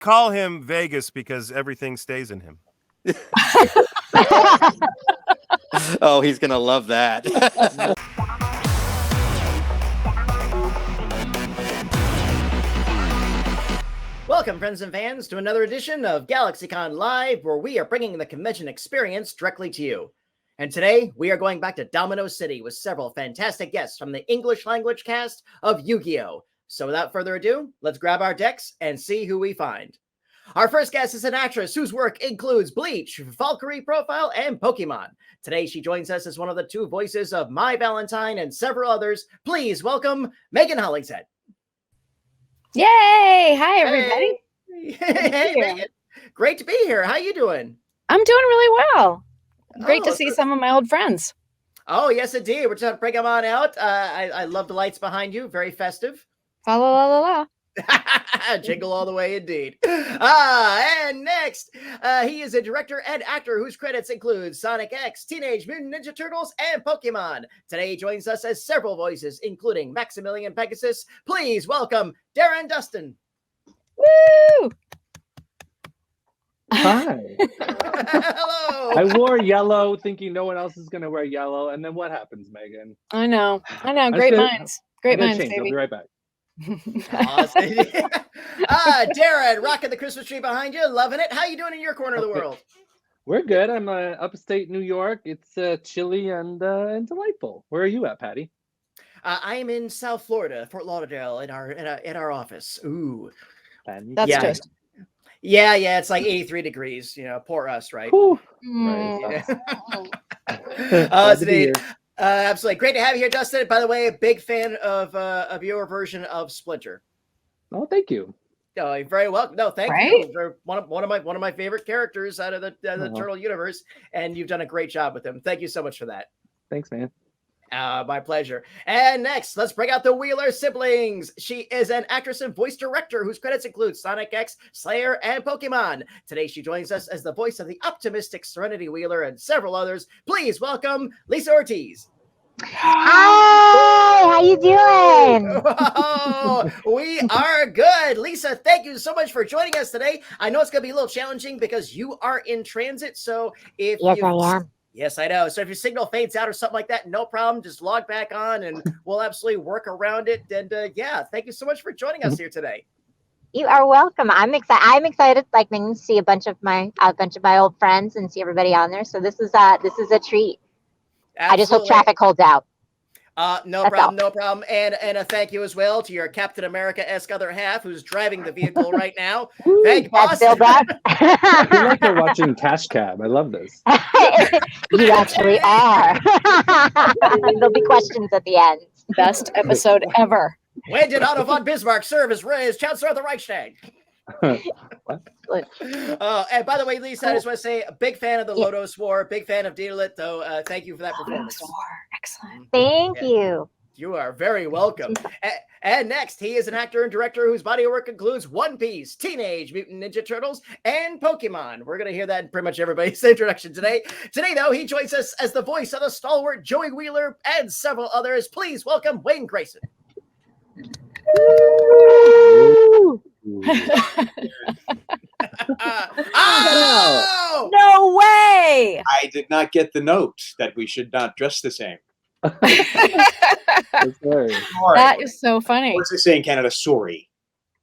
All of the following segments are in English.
call him Vegas because everything stays in him. Oh, he's gonna love that. Welcome, friends and fans, to another edition of GalaxyCon Live, where we are bringing the convention experience directly to you. And today, we are going back to Domino City with several fantastic guests from the English language cast of Yu-Gi-Oh! So without further ado, let's grab our decks and see who we find. Our first guest is an actress whose work includes Bleach, Valkyrie Profile, and Pokemon. Today, she joins us as one of the two voices of My Valentine and several others. Please welcome Megan Hollingshead. Yay! Hi, everybody. Hey, Megan. Great to be here. How you doing? I'm doing really well. Great to see some of my old friends. Oh, yes, indeed. We're just bring them on out. I love the lights behind you. Very festive. La la la la la. Jingle all the way, indeed. And next, he is a director and actor whose credits include Sonic X, Teenage Mutant Ninja Turtles, and Pokemon. Today, he joins us as several voices, including Maximillion Pegasus. Please welcome Darren Dunstan. Woo! Hi. Hello. I wore yellow thinking no one else is going to wear yellow. And then what happens, Megan? I know. Great minds. Great minds, baby. I'll be right back. Darren, rocking the Christmas tree behind you, loving it. How you doing in your corner of the world? We're good. I'm upstate New York. It's chilly and delightful. Where are you at, Patty? I am in South Florida, Fort Lauderdale, in our office. Ooh, that's just. Yeah, it's like 83 degrees. You know, poor us, right? Right. Absolutely. Great to have you here, Dustin. By the way, a big fan of your version of Splinter. Oh, thank you. Oh, you're very welcome. No, thank you. You're one of my favorite characters out of the Turtle universe, and you've done a great job with him. Thank you so much for that. Thanks, man. My pleasure. And next, let's bring out the Wheeler siblings. She is an actress and voice director whose credits include Sonic X, Slayer, and Pokemon. Today, she joins us as the voice of the optimistic Serenity Wheeler and several others. Please welcome Lisa Ortiz. Hi, how you doing? Oh, we are good. Lisa, thank you so much for joining us today. I know it's going to be a little challenging because you are in transit. So I am. Yes, I know. So if your signal fades out or something like that, no problem. Just log back on and we'll absolutely work around it. And thank you so much for joining us here today. You are welcome. I'm excited, like to see a bunch of my old friends and see everybody on there. So this is a treat. Absolutely. I just hope traffic holds out. No problem. And a thank you as well to your Captain America-esque other half who's driving the vehicle right now. Thank you, boss. I feel like they're watching Cash Cab. I love this. You actually are. There'll be questions at the end. Best episode ever. When did Otto von Bismarck serve as Chancellor of the Reichstag? And by the way, Lisa, I just want to say a big fan of the Lodos War, big fan of Dealit, though. Thank you for that performance. Excellent. Thank you. You are very welcome. And next, he is an actor and director whose body of work includes One Piece, Teenage Mutant Ninja Turtles, and Pokemon. We're going to hear that in pretty much everybody's introduction today. Today, though, he joins us as the voice of the stalwart Joey Wheeler and several others. Please welcome Wayne Grayson. No way! I did not get the note that we should not dress the same. That is so funny. What's it say in Canada? Sorry.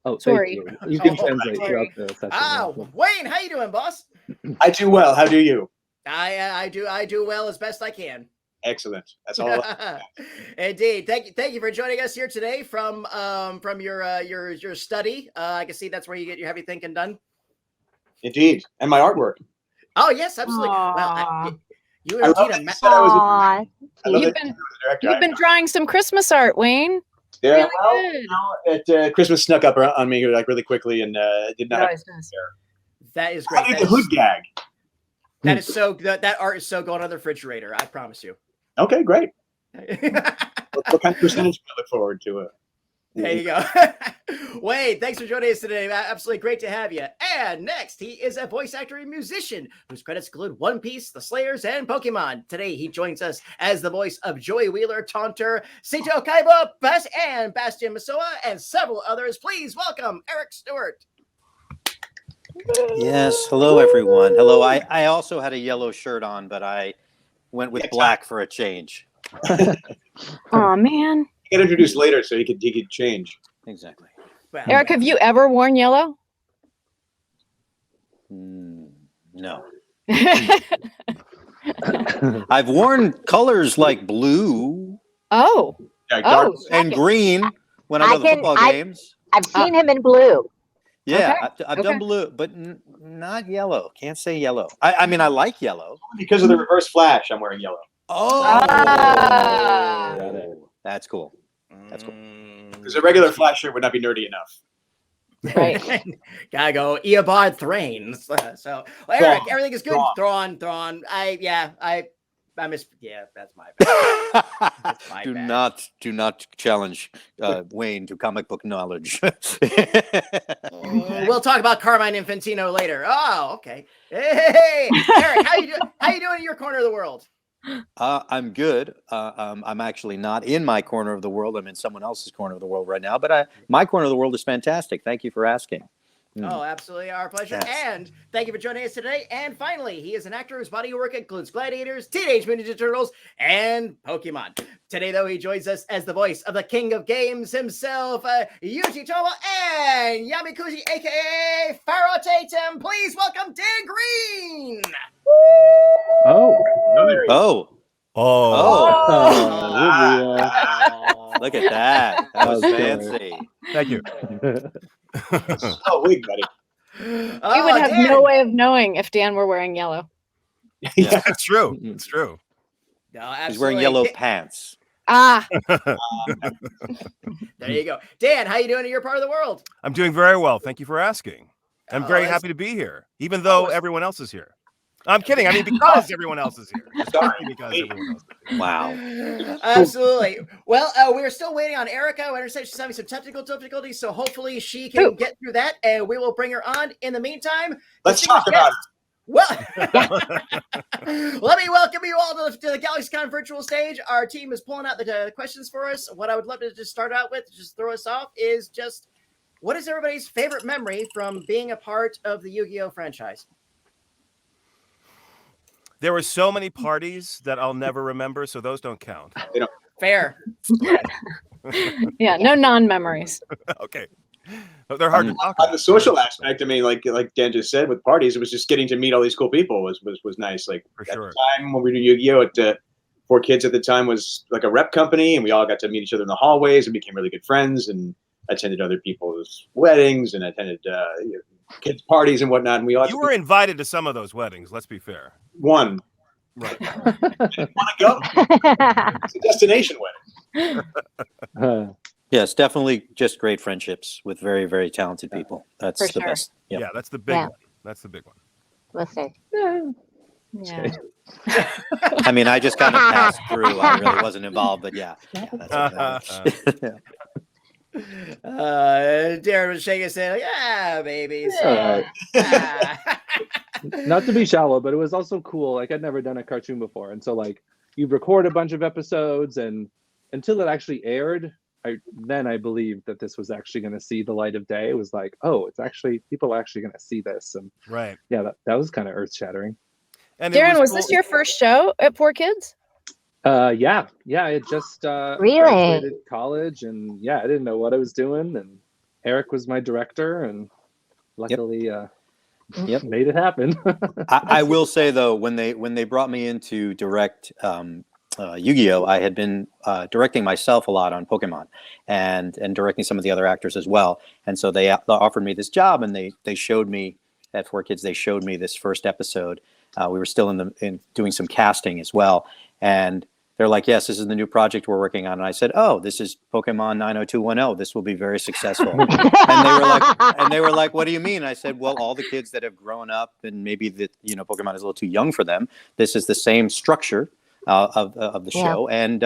Oh, sorry. You can translate throughout the session. Wayne, how you doing, boss? I do well. How do you? I do well as best I can. Excellent. That's all. Indeed. Thank you for joining us here today from your study. I can see that's where you get your heavy thinking done. Indeed, and my artwork. Oh yes, absolutely. Well, you've been drawing some Christmas art, Wayne. Yeah, it Christmas snuck up on me like really quickly and did not. That is great. I need the hood gag. That is so. That art is so going on the refrigerator. I promise you. Okay, great. What kind of percentage do I look forward to it? There you go. Wade, thanks for joining us today. Absolutely great to have you. And next, he is a voice actor and musician whose credits include One Piece, The Slayers, and Pokemon. Today, he joins us as the voice of Joey Wheeler, Taunter, Seto, Kaiba, and Bastion, Misawa, and several others. Please welcome Eric Stuart. Yes. Hello, everyone. Hello. I also had a yellow shirt on, but I went with black for a change. Oh man. Get introduced later so he could change. Exactly. Well, Eric, have you ever worn yellow? No. I've worn colors like blue Oh. Yeah, Oh. and green when I go to the football games. I've seen him in blue. Yeah, Okay. I've done blue, but not yellow. Can't say yellow. I mean, I like yellow. because of the reverse flash, I'm wearing yellow. Oh, that's cool. That's cool. Because a regular flash shirt would not be nerdy enough. Right. Gotta go Eobard Thrain. So well, Eric, everything is good. Thrawn. I miss. Yeah, that's my bad. That's my do bad. not challenge Wayne to comic book knowledge. We'll talk about Carmine Infantino later. Oh, okay. Hey, Eric, how you doing in your corner of the world? I'm good. I'm actually not in my corner of the world. I'm in someone else's corner of the world right now. But my corner of the world is fantastic. Thank you for asking. Oh, absolutely. Our pleasure. Yes. And thank you for joining us today. And finally, he is an actor whose body of work includes Gladiators, Teenage Mutant Ninja Turtles, and Pokemon. Today, though, he joins us as the voice of the King of Games himself, Yuji Tomo and Yami Kuji, a.k.a. Pharaoh Tatum. Please welcome Dan Green. Oh. Look at that. That was fancy. Thank you. Oh, wait, buddy. We would have no way of knowing if Dan were wearing yellow. Yeah. It's true. It's true. No, He's wearing yellow pants. Ah. There you go. Dan, how you doing in your part of the world? I'm doing very well. Thank you for asking. I'm very that's- happy to be here, even though everyone else is here. I'm kidding. I mean, because everyone else is here. Just because everyone else is here. Wow. Absolutely. Well, we're still waiting on Erica. I understand she's having some technical difficulties, so hopefully she can get through that, and we will bring her on. In the meantime, Let's talk about it. Well, let me welcome you all to the GalaxyCon virtual stage. Our team is pulling out the questions for us. What I would love to just start out with, just throw us off, is just what is everybody's favorite memory from being a part of the Yu-Gi-Oh franchise? There were so many parties that I'll never remember, so those don't count. Fair. Yeah, no non-memories. Okay. But they're hard to talk On about. the social aspect, I mean, like Dan just said, with parties, it was just getting to meet all these cool people was nice. Like For at sure. the time when we were doing Yu-Gi-Oh, at 4Kids at the time was like a rep company, and we all got to meet each other in the hallways and became really good friends. And attended other people's weddings and attended kids' parties and whatnot. And we all You were invited to some of those weddings, let's be fair. one. Right. Want to go? It's a destination wedding. Yes, definitely just great friendships with very, very talented people. That's For the sure. best. Yep. Yeah, that's the big one. That's the big one. Listen. Yeah. I mean, I just kind of passed through. I really wasn't involved, but yeah. That's Darren was shaking his head like, yeah, baby. Not to be shallow, but it was also cool. Like I'd never done a cartoon before, and so like you record a bunch of episodes, and until it actually aired, I believed that this was actually going to see the light of day. It was like, oh, it's actually people are actually going to see this, and Right. yeah, that was kind of earth shattering. And Darren, was cool. this your first show at 4Kids? Yeah, I had just Really? graduated college, and yeah, I didn't know what I was doing, and Eric was my director, and luckily, made it happen. I will say though, when they brought me in to direct Yu-Gi-Oh, I had been directing myself a lot on Pokemon, and directing some of the other actors as well. And so they offered me this job, and they showed me at 4Kids. They showed me this first episode. We were still in doing some casting as well, and they're like, yes, this is the new project we're working on. And I said, oh, this is Pokemon 90210. This will be very successful. and they were like, what do you mean? I said, well, all the kids that have grown up and maybe Pokemon is a little too young for them. This is the same structure of the show. And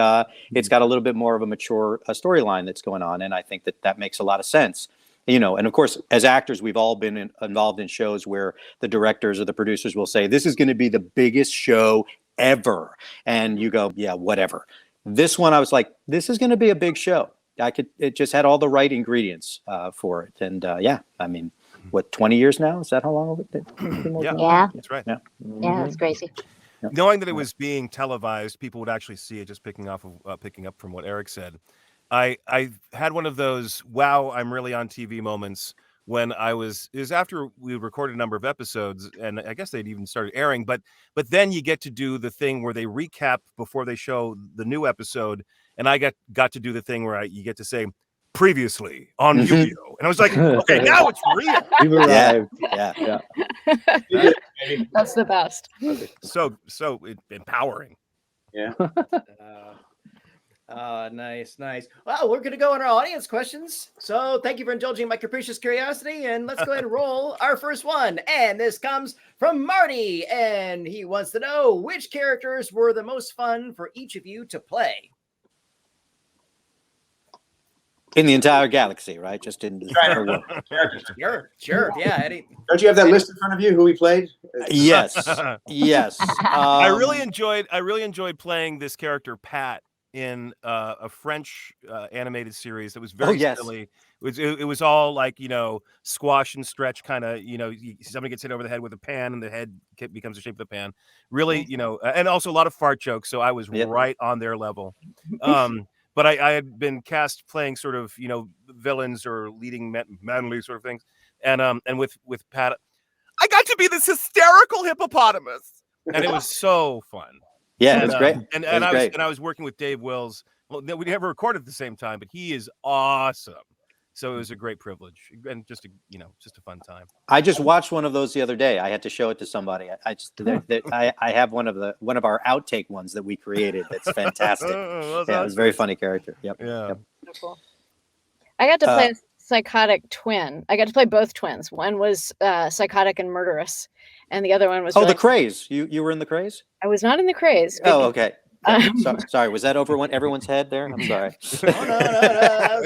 it's got a little bit more of a mature storyline that's going on. And I think that makes a lot of sense. And of course, as actors, we've all been involved in shows where the directors or the producers will say, this is going to be the biggest show ever. And you go, yeah, whatever. This one, I was like, this is going to be a big show. It just had all the right ingredients for it. And I mean, what, 20 years now? Is that how long it's been? Yeah. Yeah. That's right. Yeah. Yeah, it's crazy. Knowing that it was being televised, people would actually see it. Just picking up from what Eric said, I had one of those wow, I'm really on TV moments when it was after we recorded a number of episodes, and I guess they'd even started airing, but then you get to do the thing where they recap before they show the new episode, and I got to do the thing where you get to say previously on Yu-Gi-Oh, and I was like, okay, now it's real. You've arrived. Yeah. That's the best. So empowering. Yeah. Nice. Well, we're going to go on our audience questions. So thank you for indulging my capricious curiosity. And let's go ahead and roll our first one. And this comes from Marty. And he wants to know which characters were the most fun for each of you to play. In the entire galaxy, right? Just in the world. Sure. Yeah, Eddie. Don't you have that list in front of you? Who we played? Yes. I really enjoyed playing this character Pat in a French animated series that was very silly. It was all like, squash and stretch kind of, somebody gets hit over the head with a pan and the head becomes the shape of the pan. Really, and also a lot of fart jokes. So I was right on their level. But I had been cast playing sort of, villains or leading manly sort of things. And with Pat, I got to be this hysterical hippopotamus. And it was so fun. Yeah, it was great. And I was working with Dave Wills. Well, we never recorded at the same time, but he is awesome. So it was a great privilege and just a fun time. I just watched one of those the other day. I had to show it to somebody. I have one of our outtake ones that we created. That's fantastic. It was a very funny character. Yep. Yeah. Yep. Cool. I got to play a psychotic twin. I got to play both twins. One was psychotic and murderous, and the other one was the craze. You were in the craze? I was not in the craze. Oh, okay. Sorry, was that over everyone's head there? I'm sorry. No.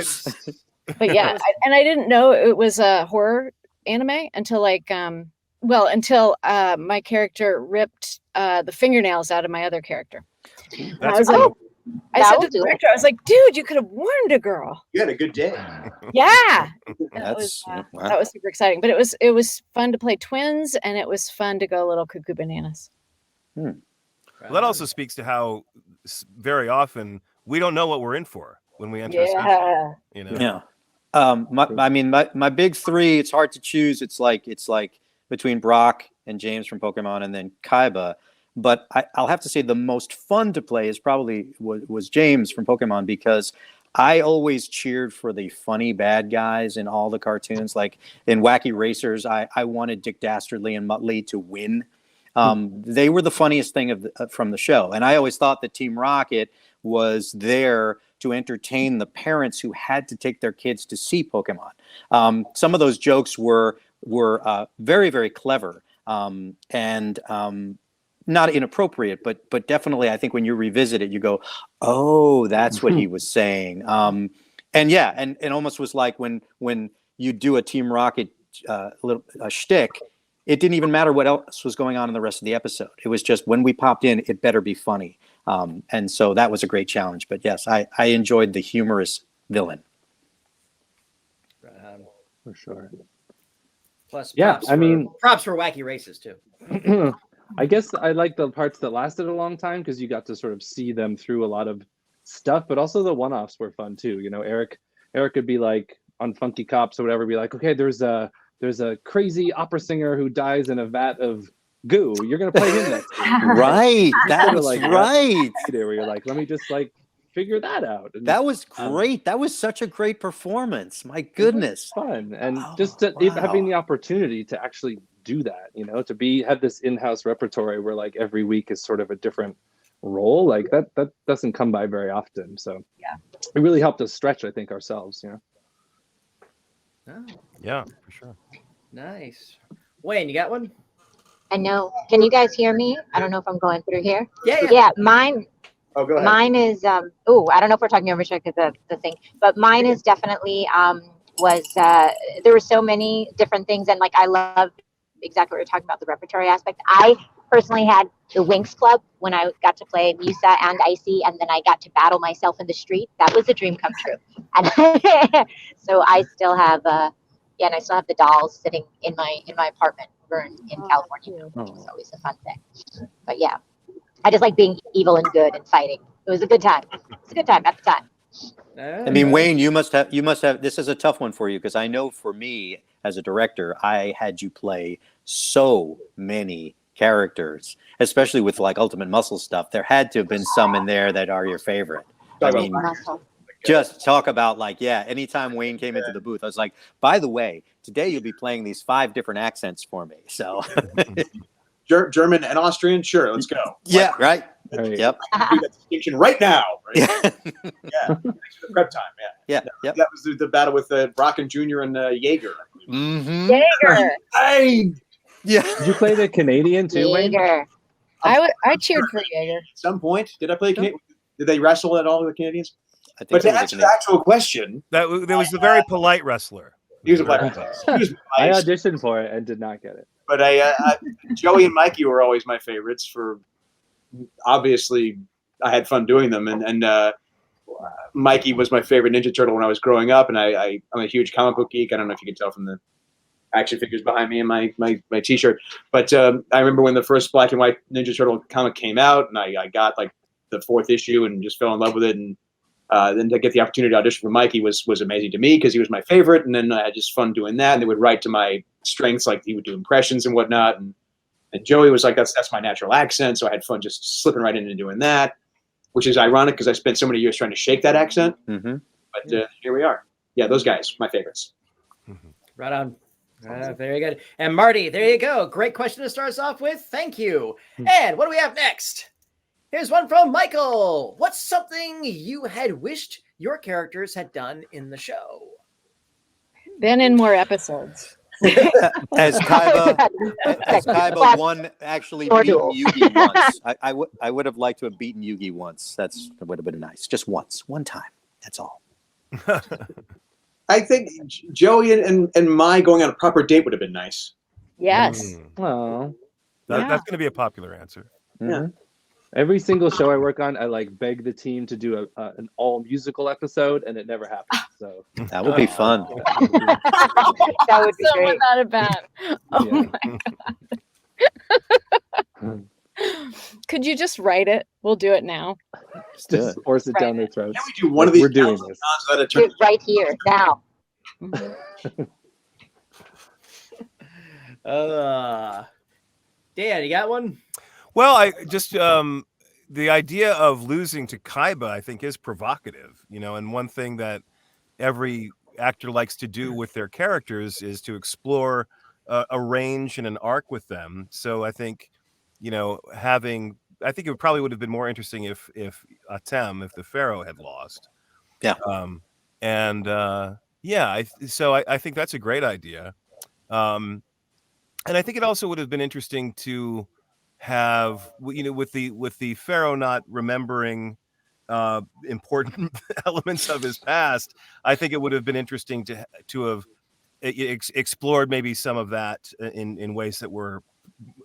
But yeah, I didn't know it was a horror anime until my character ripped the fingernails out of my other character. I was like, I said to the director, I was like, dude, you could have warned a girl. You had a good day. Yeah. That was super exciting. But it was fun to play twins, and it was fun to go a little cuckoo bananas. Well, that also speaks to how very often we don't know what we're in for when we enter a session. Yeah. My big three, it's hard to choose. It's like between Brock and James from Pokemon and then Kaiba. But I'll have to say the most fun to play is probably was James from Pokemon, because I always cheered for the funny bad guys in all the cartoons. Like in Wacky Racers, I wanted Dick Dastardly and Muttley to win. They were the funniest thing from the show. And I always thought that Team Rocket was there to entertain the parents who had to take their kids to see Pokemon. Some of those jokes were very, very clever and not inappropriate, but definitely I think when you revisit it, you go, oh, that's what he was saying. And almost was like when you do a Team Rocket a shtick, it didn't even matter what else was going on in the rest of the episode. It was just when we popped in, it better be funny. And so that was a great challenge. But yes, I enjoyed the humorous villain. For sure. Plus, props for Wacky Races too. I guess I like the parts that lasted a long time because you got to sort of see them through a lot of stuff, but also the one-offs were fun too. Eric could be like on Funky Cops or whatever, be like, okay, there's a crazy opera singer who dies in a vat of goo. You're gonna play him next week. Right. That was right. Where you're like, let me just figure that out. And, that was great. That was such a great performance. My goodness. Fun. And having the opportunity to actually do that, to have this in-house repertory where like every week is sort of a different role, like that doesn't come by very often. So yeah, it really helped us stretch, I think, ourselves. Oh. Yeah, for sure. Nice. Wayne, you got one? I know. Can you guys hear me? I don't know if I'm going through here. Yeah. Mine. Oh, go ahead. Mine is. I don't know if we're talking over check the thing, but mine is definitely there were so many different things, and like I love exactly what you're talking about, the repertory aspect. I personally had the Winx Club when I got to play Musa and Icy, and then I got to battle myself in the street. That was a dream come true. And so I still have Yeah, and I still have the dolls sitting in my apartment over in California, which was always a fun thing. But yeah, I just like being evil and good and fighting. It was a good time. It's a good time at the time. I mean, Wayne, you must have. This is a tough one for you because I know for me as a director, I had you play so many characters, especially with like Ultimate Muscle stuff. There had to have been some in there that are your favorite. I mean, just talk about like, yeah, anytime Wayne came into the booth, I was like, by the way, today you'll be playing these 5 different accents for me. So German and Austrian, sure, let's go. Yeah, right. Yep. Do that distinction right now. Right? Yeah. Thanks for the prep time. Yeah. That was the battle with Brocken Jr. and Jaeger. Mm-hmm. Jaeger. Yeah. Did you play the Canadian too, Wayne? Jaeger. I cheered for Jaeger. At some point, did I play Canadian? Did they wrestle at all with the Canadians? I think But to answer the actual question, there was a very polite wrestler. he was a black man. I auditioned for it and did not get it. But Joey and Mikey were always my favorites. For obviously, I had fun doing them, and Mikey was my favorite Ninja Turtle when I was growing up, and I'm a huge comic book geek. I don't know if you can tell from the action figures behind me and my T-shirt, but I remember when the first black and white Ninja Turtle comic came out, and I got like the 4th issue and just fell in love with it, and then to get the opportunity to audition for Mikey was amazing to me because he was my favorite, and then I had just fun doing that, and they would write to my strengths, like he would do impressions and whatnot, and Joey was like, that's my natural accent, so I had fun just slipping right in and doing that, which is ironic because I spent so many years trying to shake that accent. Mm-hmm. But here we are. Yeah, those guys, my favorites. Right on. Very good. And Marty, there you go. Great question to start us off with. Thank you. And what do we have next? Here's one from Michael. What's something you had wished your characters had done in the show? Been in more episodes. As Kaiba won, actually beaten Yugi once. I would have liked to have beaten Yugi once. That would have been nice. Just once. One time. That's all. I think Joey and my going on a proper date would have been nice. Yes. Oh. That's going to be a popular answer. Yeah. Every single show I work on, I like beg the team to do an all musical episode, and it never happens. So that would be fun. That would be great. Not a band. Oh my god! Could you just write it? We'll do it now. Just force it down their throats. Can we do one of these? We're doing this right here now. Dan, you got one? Well, I just the idea of losing to Kaiba, I think, is provocative, and one thing that every actor likes to do with their characters is to explore a range and an arc with them. So I think, I think it probably would have been more interesting if Atem, if the Pharaoh had lost. Yeah. I think that's a great idea. And I think it also would have been interesting to have, with the Pharaoh not remembering important elements of his past, I think it would have been interesting to have explored maybe some of that in ways that were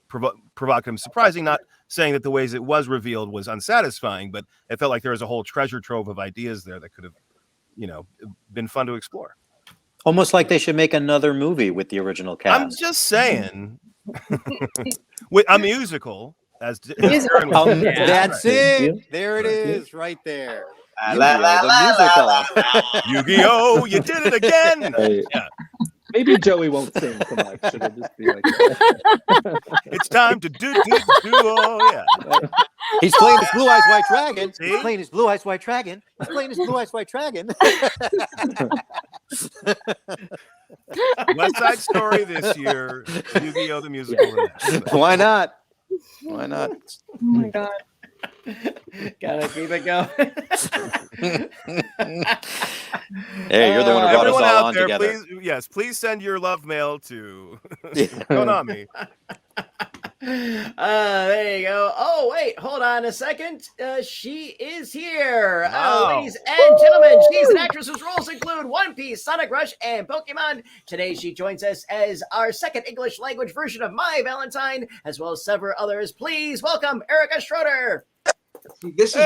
provocative, surprising. Not saying that the ways it was revealed was unsatisfying, but it felt like there was a whole treasure trove of ideas there that could have, been fun to explore. Almost like they should make another movie with the original cast. I'm just saying. With a musical, Darren was that's it. There it is, right there. The musical. Yu-Gi-Oh! You did it again. Hey, yeah. Maybe Joey won't sing so much. It'll just be like it's time to do. Oh yeah. He's playing his Blue Eyes White Dragon. He's playing his Blue Eyes White Dragon. He's playing his Blue Eyes White Dragon. West Side Story this year. Yu-Gi-Oh! The musical. Why not? Why not? Oh my god. Gotta keep it going. Hey, you're the one who brought us all on there, together. Please send your love mail to Konami. There you go. Oh, wait, hold on a second. She is here. Wow. Ladies and gentlemen, she's an actress whose roles include One Piece, Sonic Rush, and Pokemon. Today, she joins us as our second English language version of My Valentine, as well as several others. Please welcome Erica Schroeder. This is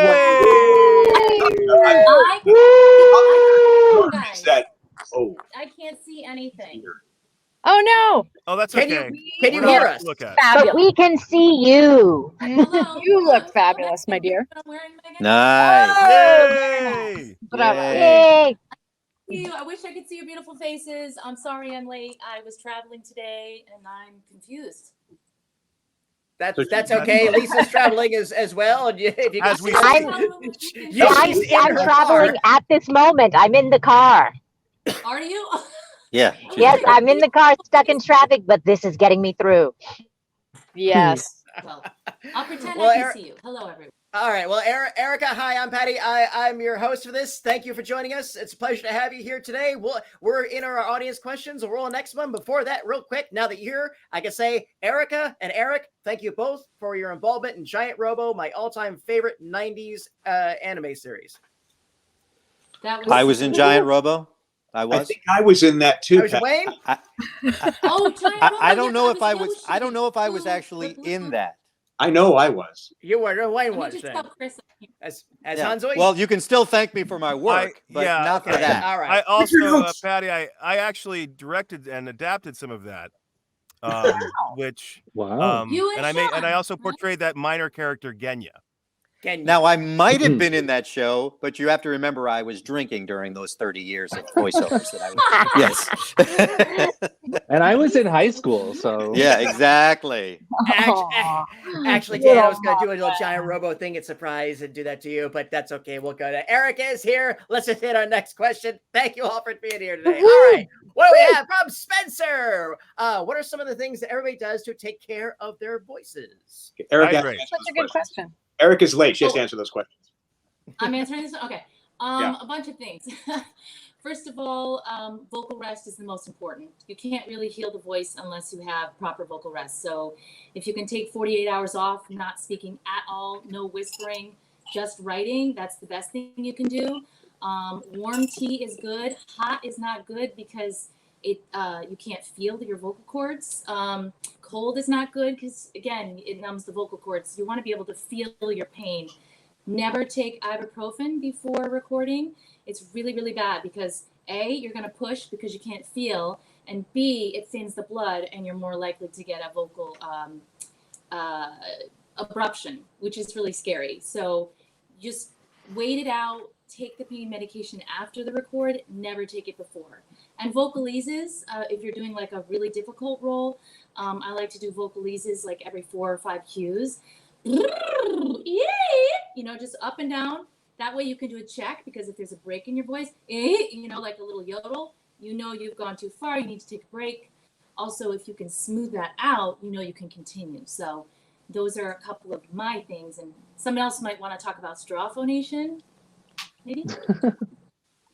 Oh, I can't see anything. Oh no! Oh, that's Can okay. Can you We're not hear what us? to Look at. But we can see you. Hello. You look hello. fabulous, my dear. I'm wearing Megan. Nice. Yay! Bravo. Yay. Yay. I wish I could see your beautiful faces. I'm sorry I'm late. I was traveling today and I'm confused. That's okay. Lisa's traveling as well. And if you As can we see- speak. Yeah, she's in I'm her traveling car. at this moment. I'm in the car. Are you? Yeah. Yes, I'm in the car stuck in traffic, but this is getting me through. Yes. Well, I'll pretend Well, I can see you. Hello, everyone. All right. Well, Erica, hi, I'm Patty. I'm your host for this. Thank you for joining us. It's a pleasure to have you here today. We're in our audience questions. We'll roll the next one. Before that, real quick, now that you're here, I can say Erica and Eric, thank you both for your involvement in Giant Robo, my all-time favorite 90s anime series. I was in Giant Robo. I was. I think I was in that too. Was it Wayne? I don't know if I was. I don't know if I was actually in that. I know I was. You were. No, Wayne was then. As Yeah. Hanzoid? Well, you can still thank me for my work, but not for that. All right. I also, Patty, I actually directed and adapted some of that, which Wow. and I also portrayed that minor character Genya. Now, I might have been in that show, but you have to remember I was drinking during those 30 years of voiceovers that I was. Yes. And I was in high school, so. Yeah, exactly. Actually, Dan, I was going to do a little Giant Robo thing at surprise and do that to you, but that's okay. We'll go to Eric is here. Let's just hit our next question. Thank you all for being here today. All right. What do we have from Spencer? What are some of the things that everybody does to take care of their voices? Eric, That's such a good question. Eric is late. She has to answer those questions. I'm answering this. Okay. Yeah. A bunch of things. First of all, vocal rest is the most important. You can't really heal the voice unless you have proper vocal rest. So if you can take 48 hours off, not speaking at all, no whispering, just writing, that's the best thing you can do. Warm tea is good. Hot is not good because you can't feel your vocal cords. Cold is not good because, again, it numbs the vocal cords. You want to be able to feel your pain. Never take ibuprofen before recording. It's really, really bad because A, you're going to push because you can't feel, and B, it thins the blood and you're more likely to get a vocal abruption, which is really scary. So just wait it out. Take the pain medication after the record. Never take it before. And vocalises, if you're doing like a really difficult role, I like to do vocalises like every 4 or 5 cues. Just up and down. That way you can do a check, because if there's a break in your voice, like a little yodel, you've gone too far, you need to take a break. Also, if you can smooth that out, you can continue. So those are a couple of my things. And someone else might want to talk about straw phonation, maybe?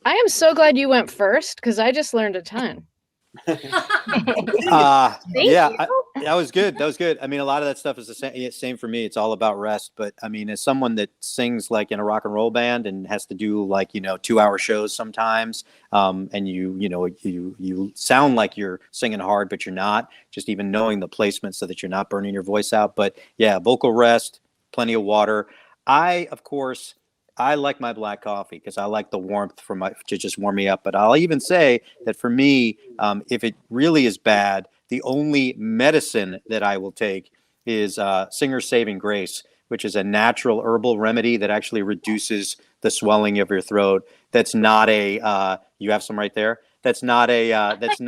I am so glad you went first, because I just learned a ton. That was good. That was good. I mean, a lot of that stuff is the same for me. It's all about rest. But I mean, as someone that sings like in a rock and roll band and has to do like 2-hour shows sometimes, and you sound like you're singing hard, but you're not. Just even knowing the placement so that you're not burning your voice out. But yeah, vocal rest, plenty of water. I like my black coffee because I like the warmth to just warm me up. But I'll even say that for me, if it really is bad, the only medicine that I will take is Singer's Saving Grace, which is a natural herbal remedy that actually reduces the swelling of your throat. That's not you have some right there. That's not it's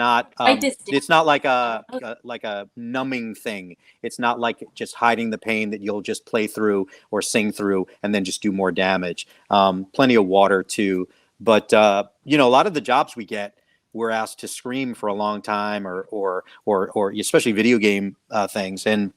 not like a numbing thing. It's not like just hiding the pain that you'll just play through or sing through and then just do more damage. Plenty of water too. But a lot of the jobs we get, we're asked to scream for a long time or especially video game things. And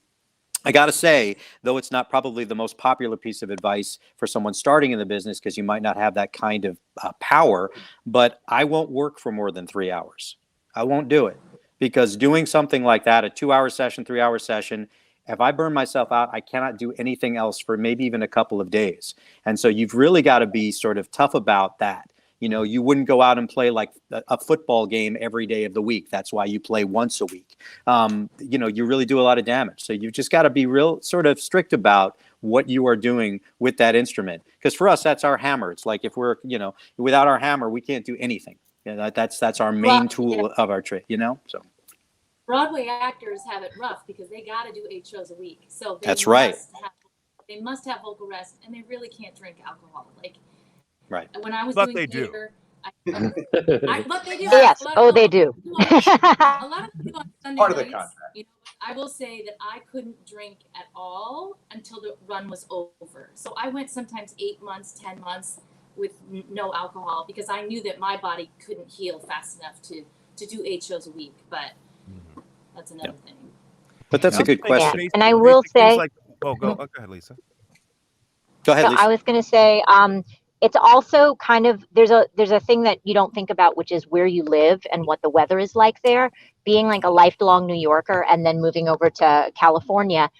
I got to say, though it's not probably the most popular piece of advice for someone starting in the business, because you might not have that kind of power, but I won't work for more than 3 hours. I won't do it, because doing something like that, a 2-hour session, 3-hour session, if I burn myself out, I cannot do anything else for maybe even a couple of days. And so you've really got to be sort of tough about that. You wouldn't go out and play like a football game every day of the week. That's why you play once a week. You really do a lot of damage. So you've just got to be real sort of strict about what you are doing with that instrument. Because for us, that's our hammer. It's like if we're, without our hammer, we can't do anything. Yeah, that's our main tool of our trade, So Broadway actors have it rough because they got to do 8 shows a week. So that's right. They must have vocal rest, and they really can't drink alcohol. Like, right. When I was but doing they theater, but they do. Yes. Oh, they do. A lot of them do on Sunday Part of the nights. contract. I will say that I couldn't drink at all until the run was over. So I went sometimes 8 months, 10 months with no alcohol because I knew that my body couldn't heal fast enough to do 8 shows a week. But that's another thing. But that's a good question. Yeah. And I will say, go ahead, Lisa. Go ahead, Lisa. I was going to say, it's also kind of there's a thing that you don't think about, which is where you live and what the weather is like there. Being like a lifelong New Yorker and then moving over to California,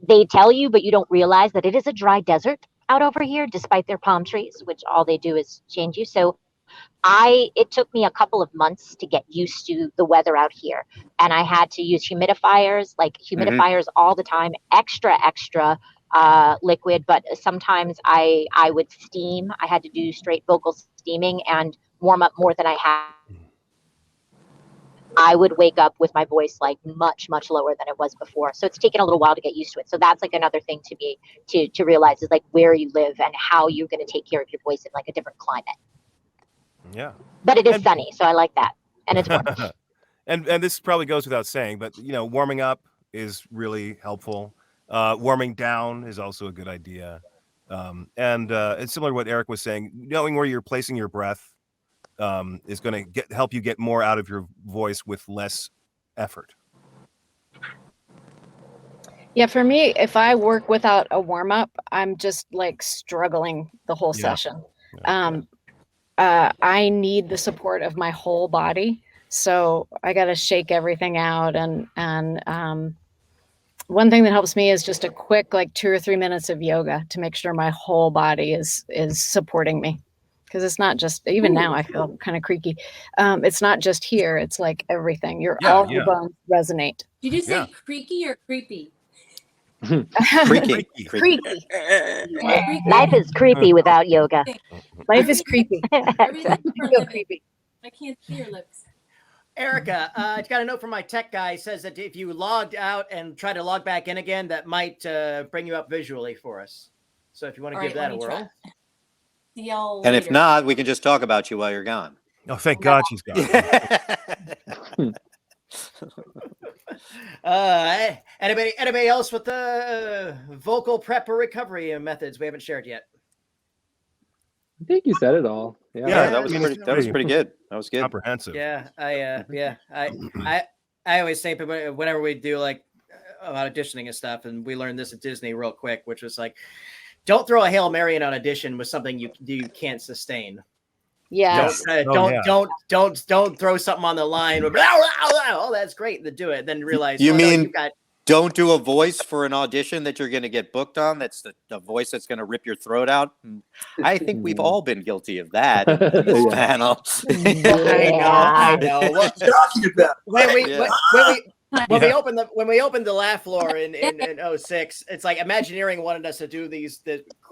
they tell you, but you don't realize that it is a dry desert out over here, despite their palm trees, which all they do is change you. So it took me a couple of months to get used to the weather out here. And I had to use humidifiers all the time, extra liquid, but sometimes I would steam. I had to do straight vocal steaming and warm up more than I had. I would wake up with my voice like much, much lower than it was before. So it's taken a little while to get used to it. So that's like another thing to me to realize is like where you live and how you're going to take care of your voice in like a different climate. Yeah. But it is sunny, so I like that. And it's warm. and this probably goes without saying, but warming up is really helpful. Warming down is also a good idea. And it's similar to what Eric was saying. Knowing where you're placing your breath is going to help you get more out of your voice with less effort. Yeah, for me, if I work without a warm-up, I'm just like struggling the whole session. I need the support of my whole body. So I got to shake everything out. And one thing that helps me is just a quick, like 2 or 3 minutes of yoga to make sure my whole body is supporting me. Because it's not just, even now I feel kind of creaky. It's not just here. It's like everything. Your bones resonate. Did you say creaky or creepy? Creaky. Life is creepy without yoga. Life is creepy. Feel creepy. I can't see your lips. Erica, I got a note from my tech guy. Says that if you logged out and try to log back in again, that might bring you up visually for us. So if you want to give that a whirl. And if not, we can just talk about you while you're gone. Oh, thank God she's gone. Anybody else with the vocal prep or recovery methods we haven't shared yet? I think you said it all. Yeah, that was pretty good. That was good. Comprehensive. Yeah, I always say whenever we do like auditioning and stuff, and we learned this at Disney real quick, which was like, don't throw a Hail Mary in an audition with something you can't sustain. Yeah. Don't throw something on the line. Oh, that's great to do it. Then realize don't do a voice for an audition that you're going to get booked on. That's the voice that's going to rip your throat out. I think we've all been guilty of that in this panel. I know. What talking about? When we opened the laugh floor in 06, it's like Imagineering wanted us to do the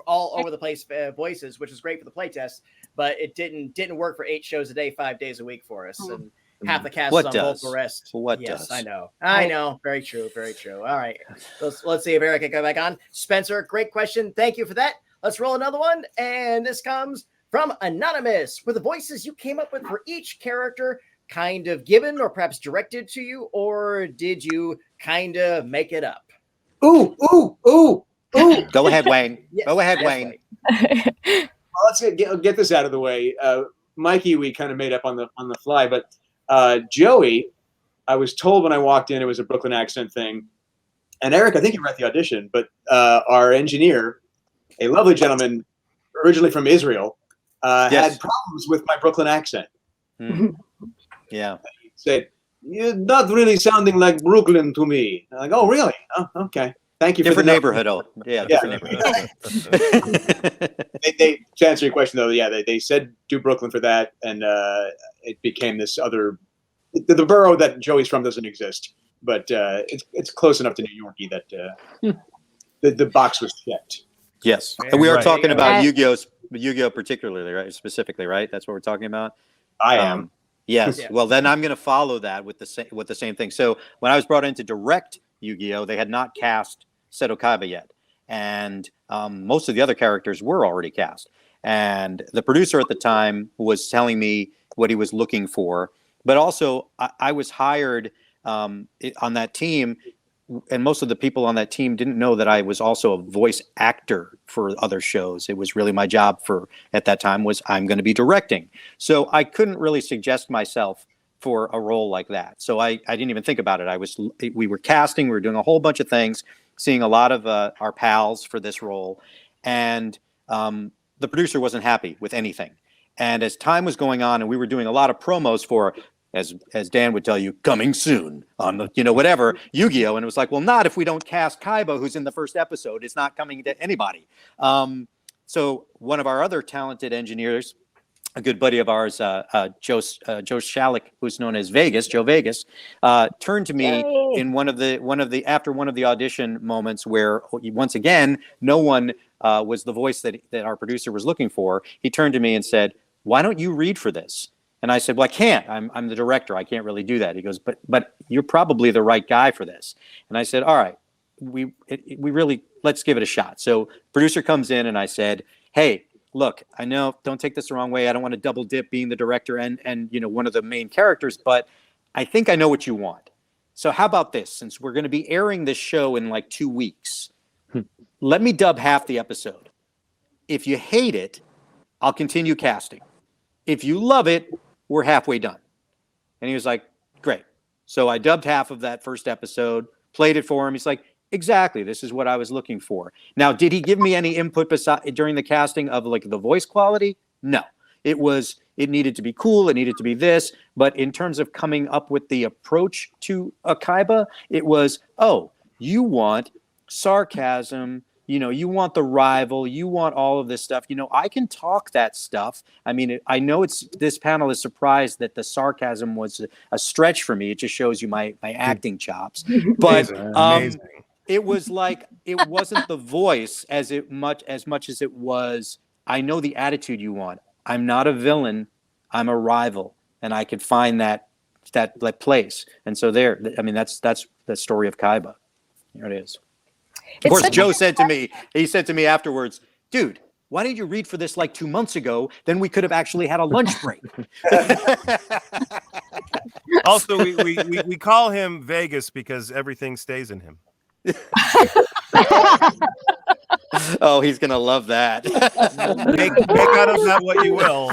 all over the place voices, which is great for the playtest, but it didn't work for 8 shows a day, 5 days a week for us, and half the cast is on vocal rest. Does? I know. Very true. All right, let's see if Eric can come back on. Spencer, great question. Thank you for that. Let's roll another one, and this comes from Anonymous. Were the voices you came up with for each character kind of given or perhaps directed to you, or did you kind of make it up? Ooh. Go ahead, Wayne. Yes, Go ahead, Wayne. Well, let's get this out of the way. Mikey, we kind of made up on the fly, but Joey, I was told when I walked in it was a Brooklyn accent thing. And Eric, I think you were at the audition, but our engineer, a lovely gentleman originally from Israel, had problems with my Brooklyn accent. Yeah. He said, "You're not really sounding like Brooklyn to me." I'm like, "Oh, really? Oh, okay. Thank you." Different neighborhood. Different neighborhood. They to answer your question though, they said do Brooklyn for that, and it became this other. The borough that Joey's from doesn't exist, but it's close enough to New Yorkie that the box was checked. Yes, and we are talking about Yu-Gi-Oh particularly, right? Specifically, right? That's what we're talking about. I am. Yes. Yeah. Well, then I'm going to follow that with the same thing. So when I was brought in to direct Yu-Gi-Oh, they had not cast Seto Kaiba yet, and most of the other characters were already cast. And the producer at the time was telling me what he was looking for, but also I was hired on that team, and most of the people on that team didn't know that I was also a voice actor for other shows. It was really my job at that time was I'm going to be directing. So I couldn't really suggest myself for a role like that. So I didn't even think about it. We were casting, we were doing a whole bunch of things, seeing a lot of our pals for this role. And the producer wasn't happy with anything. And as time was going on and we were doing a lot of promos for, as Dan would tell you, coming soon on the, whatever, Yu-Gi-Oh! And it was like, well, not if we don't cast Kaiba, who's in the first episode. It's not coming to anybody. So one of our other talented engineers, a good buddy of ours, Joe Shalik, who's known as Joe Vegas, turned to me in after one of the audition moments where, once again, no one was the voice that our producer was looking for. He turned to me and said, "Why don't you read for this?" And I said, "Well, I can't. I'm the director. I can't really do that." He goes, "But you're probably the right guy for this." And I said, "All right, we really, let's give it a shot." So producer comes in and I said, "Hey, look, I know, don't take this the wrong way. I don't want to double dip being the director and one of the main characters, but I think I know what you want. So how about this? Since we're going to be airing this show in like 2 weeks, let me dub half the episode. If you hate it, I'll continue casting. If you love it, we're halfway done." And he was like, "Great." So I dubbed half of that first episode, played it for him. He's like, "Exactly. This is what I was looking for." Now, did he give me any input during the casting of like the voice quality? No. It needed to be cool. It needed to be this. But in terms of coming up with the approach to a Kaiba, it was, oh, you want sarcasm. You want the rival, you want all of this stuff. I can talk that stuff. I mean, I know this panel is surprised that the sarcasm was a stretch for me. It just shows you my acting chops. But it was like, it wasn't the voice as much as it was, I know the attitude you want. I'm not a villain, I'm a rival. And I could find that place. And so that's the story of Kaiba. Here it is. Of course, Joe said to me afterwards, "Dude, why didn't you read for this like 2 months ago? Then we could have actually had a lunch break." Also, we call him Vegas because everything stays in him. Oh, he's going to love that. Make out of that what you will.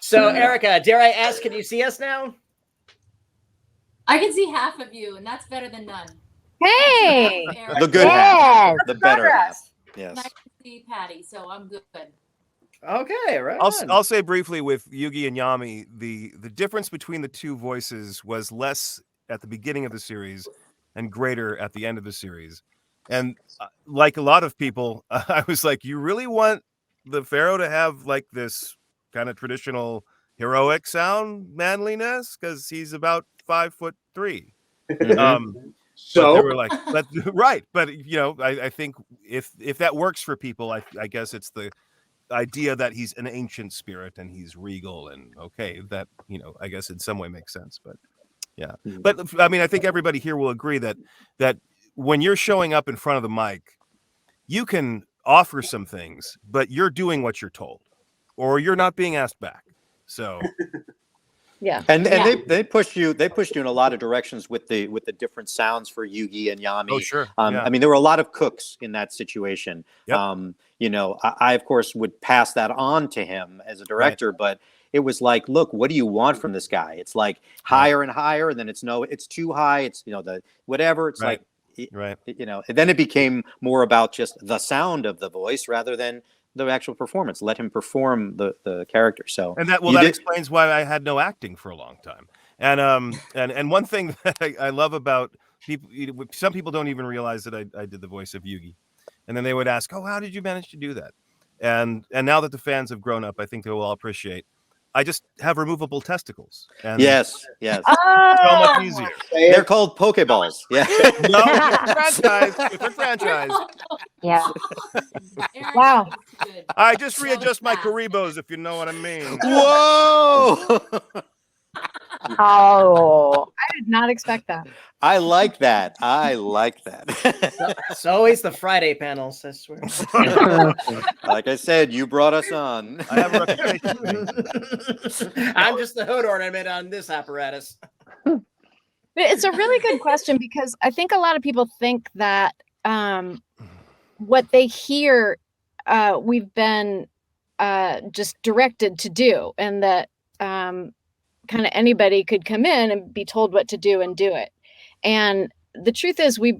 So, Erica, dare I ask, can you see us now? I can see half of you, and that's better than none. Hey, The good half, the better half. Yes. Nice to see Patty, so I'm good. Okay, right. I'll say briefly with Yugi and Yami, the difference between the two voices was less at the beginning of the series and greater at the end of the series. And like a lot of people, I was like, you really want the Pharaoh to have like this kind of traditional heroic sound manliness? Because he's about 5'3". So they were like, right. But, I think if that works for people, I guess it's the idea that he's an ancient spirit and he's regal and okay, that, I guess in some way makes sense. But yeah. But I mean, I think everybody here will agree that when you're showing up in front of the mic, you can offer some things, but you're doing what you're told or you're not being asked back. So yeah. And they pushed you in a lot of directions with the different sounds for Yugi and Yami. Oh, sure. I mean, there were a lot of cooks in that situation. Yep. I of course would pass that on to him as a director, right. But it was like, look, what do you want from this guy? It's like higher and higher, and then it's too high. It's the whatever. It's right. Right. Then it became more about just the sound of the voice rather than the actual performance. Let him perform the character. So and that explains why I had no acting for a long time. And one thing that I love about people, some people don't even realize that I did the voice of Yugi, and then they would ask, "Oh, how did you manage to do that?" And now that the fans have grown up, I think they will all appreciate. I just have removable testicles. And yes. So much easier. They're called Pokeballs. Yeah. No, different franchise. Yeah. Wow. I just readjust my Karibos, if you know what I mean. Whoa! Oh. I did not expect that. I like that. I like that. It's always the Friday panels, I swear. Like I said, you brought us on. I have a reputation. I'm just the hood ornament on this apparatus. It's a really good question because I think a lot of people think that what they hear we've been just directed to do, and that kind of anybody could come in and be told what to do and do it. And the truth is, we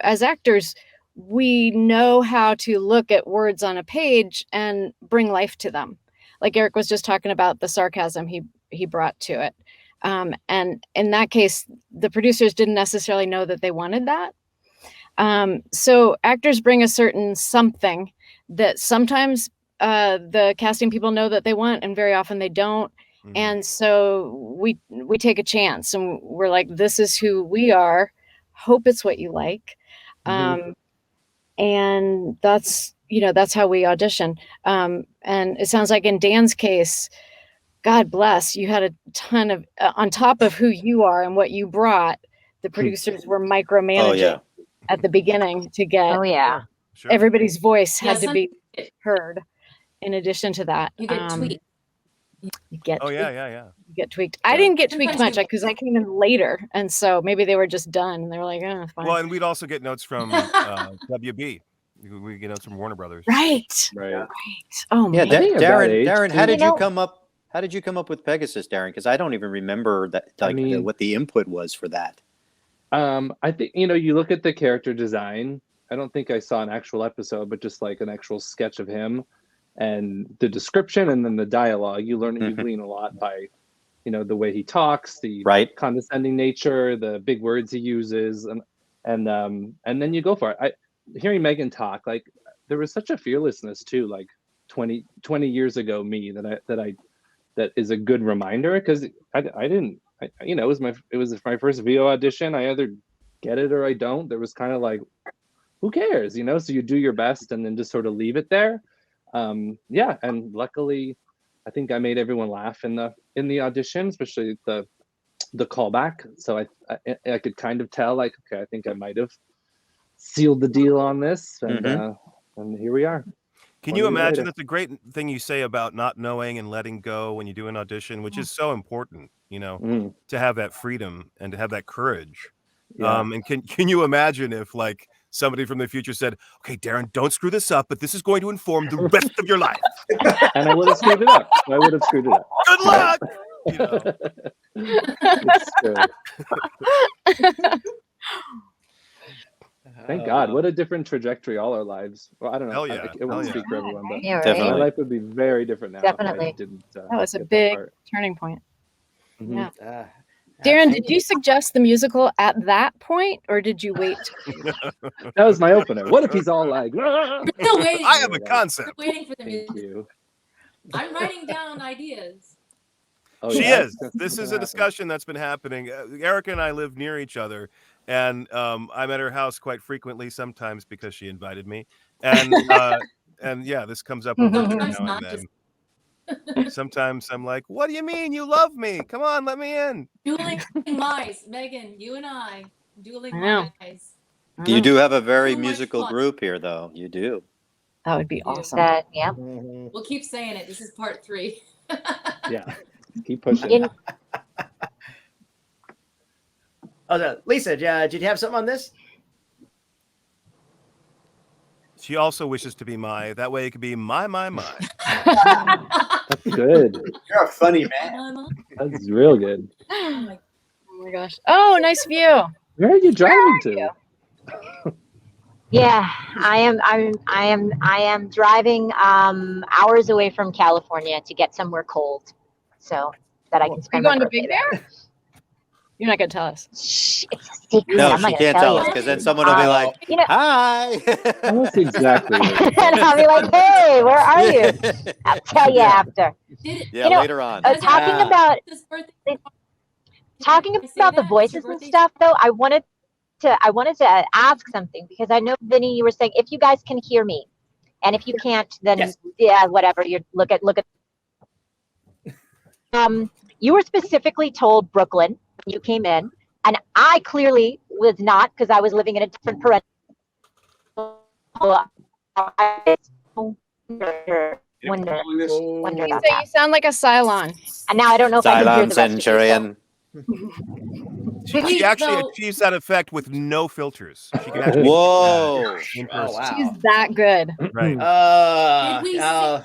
as actors, we know how to look at words on a page and bring life to them. Like Eric was just talking about the sarcasm he brought to it. And in that case, the producers didn't necessarily know that they wanted that. So actors bring a certain something that sometimes the casting people know that they want, and very often they don't. Mm-hmm. And so we take a chance, and we're like, this is who we are. Hope it's what you like. Mm-hmm. And that's how we audition. And it sounds like in Dan's case, God bless, you had a ton of, on top of who you are and what you brought, the producers were micromanaging at the beginning to get everybody's voice had to be heard. In addition to that, you get tweaked. You get tweaked. You get tweaked. I didn't get tweaked much because I came in later, and so maybe they were just done and they were like, "Oh, fine." Well, and we'd also get notes from WB. We get notes from Warner Brothers. Right. Oh, yeah, man. Darren, how did you come up? How did you come up with Pegasus, Darren? Because I don't even remember that. What the input was for that. I think you look at the character design. I don't think I saw an actual episode, but just like an actual sketch of him. And the description and then the dialogue, you learn you glean a lot by, the way he talks, the condescending nature, the big words he uses, and then you go for it. Hearing Megan talk, like there was such a fearlessness too, like 20 years ago me that is a good reminder, because it was my first VO audition. I either get it or I don't. There was kind of like, who cares, So you do your best and then just sort of leave it there. And luckily I think I made everyone laugh in the audition, especially the callback. So I could kind of tell, like, okay, I think I might have sealed the deal on this, and here we are. Can you imagine? That's a great thing you say about not knowing and letting go when you do an audition, which is so important, to have that freedom and to have that courage. And can you imagine if like somebody from the future said, okay, Darren, don't screw this up, but this is going to inform the rest of your life. And I would have screwed it up. Good luck. It's good. Thank God. What a different trajectory all our lives. Well, I don't know. Hell yeah. It won't speak for everyone, but definitely. My life would be very different now. Definitely. That was a big turning point. Mm-hmm. Yeah. Darren, did you suggest the musical at that point, or did you wait? That was my opener. What if he's all like, still waiting. I have a concept. Still waiting for the music. Thank you. I'm writing down ideas. Oh, she is. This is a discussion that's been happening. Erica and I live near each other, and I'm at her house quite frequently, sometimes because she invited me. And this comes up over now and then. Sometimes I'm like, what do you mean you love me? Come on, let me in. Dueling mice, Megan, you and I, dueling mice. You do have a very musical group here, though. You do. That would be awesome. We'll keep saying it. This is part 3. Yeah, keep pushing. Lisa, did you have something on this? She also wishes to be that way it could be my. That's good. You're a funny man. That's real good. Oh my gosh. Oh, nice view. Where are you driving to? Yeah, I am driving hours away from California to get somewhere cold, so that I can spend. Are you going to Big Bear? You're not going to tell us. Shh, it's a secret. No, she can't tell us, because then someone will be like, hi. That's exactly it. And I'll be like, hey, where are you? I'll tell you after. Later on. Talking about the voices and stuff, though, I wanted to ask something, because I know, Vinny, you were saying if you guys can hear me, and if you can't, then yeah, whatever. You look at. You were specifically told Brooklyn when you came in, and I clearly was not, because I was living in a different parental. Wonder So about you that. sound like a Cylon. And now I don't know if I can hear the rest Centurion. of She actually achieves that effect with no filters. She can actually Whoa. in Oh, person. wow. She's that good. Right. Did we say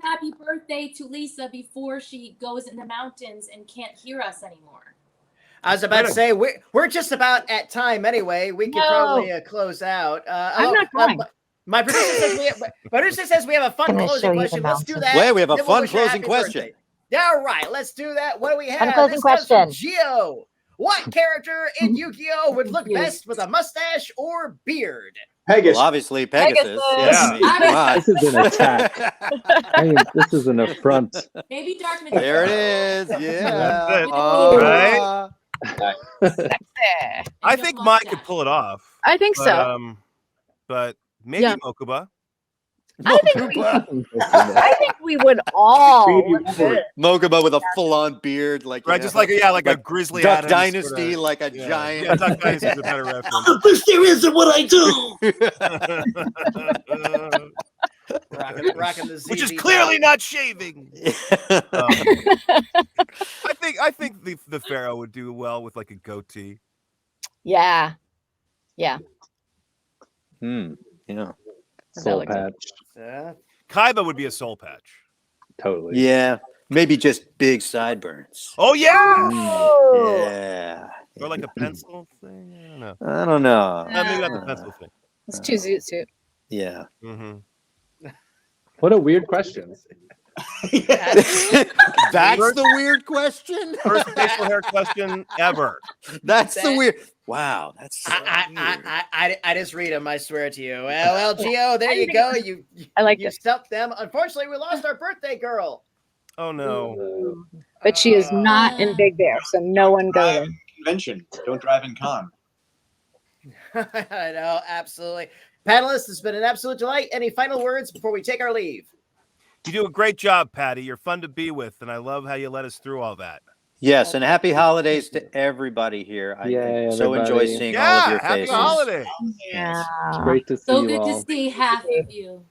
happy birthday to Lisa before she goes in the mountains and can't hear us anymore? I was about to say we're just about at time anyway. We could probably close out. I'm not crying. My producer says we have a fun closing question. Let's do that. Wait, we have a Then we'll fun wish her a closing happy question. birthday. All right, let's do that. What do we have? Fun closing This comes from question. Gio. What character in Yu-Gi-Oh would look best with a mustache or beard? Pegasus. Well, obviously Pegasus. Pegasus. Yeah. This is an attack. This is an affront. Maybe Dark Magician. There it is. Yeah. That's it. Oh. Right? I think Mike could pull it off. I think so. But maybe Mokuba. I think we would all look good. Mokuba with a full-on beard, like Right, just like a grizzly Duck Adams Dynasty, sorta, like a giant. Yeah, Duck Dynasty is a better reference. I'm the best there is at what I do. Rocking the ZZ Which is clearly not shaving. I think the Pharaoh would do well with like a goatee. Yeah. Yeah. Soul patch. Kaiba would be a soul patch. Totally. Yeah. Maybe just big sideburns. Oh yeah. Yeah. Or like a pencil thing. I I don't know. maybe not the pencil thing. It's too zoot suit. Yeah. Mm-hmm. What a weird question. That's the weird question. First facial hair question ever. That's the weird. Wow, that's. I just read them. I swear to you. Well, Gio, there you go. You stumped them. Unfortunately, we lost our birthday girl. Oh no! But she is not in Big Bear, so no one go there. Convention. Don't drive in con. I know, absolutely. Panelists, it's been an absolute delight. Any final words before we take our leave? You do a great job, Patty. You're fun to be with, and I love how you let us through all that. Yes, and happy holidays to everybody here. I so enjoy seeing all of your faces. Happy holidays. Yeah. It's great to see So you good all. to see half of you.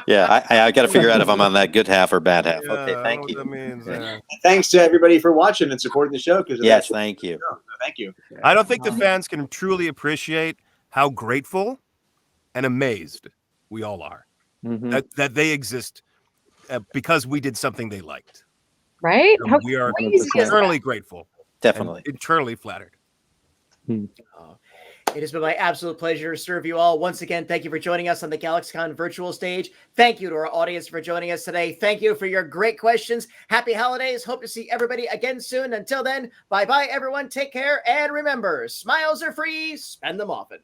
Yeah, I got to figure out if I'm on that good half or bad half. Yeah, Okay, I thank know you. what that means. Thanks to everybody for watching and supporting the show. Yes, thank you. Thank you. I don't think the fans can truly appreciate how grateful and amazed we all are that they exist because we did something they liked. Right? So How we are crazy is that? eternally grateful. Definitely. And eternally flattered. It has been my absolute pleasure to serve you all. Once again, thank you for joining us on the GalaxyCon virtual stage. Thank you to our audience for joining us today. Thank you for your great questions. Happy holidays. Hope to see everybody again soon. Until then, bye-bye, everyone. Take care. And remember, smiles are free. Spend them often.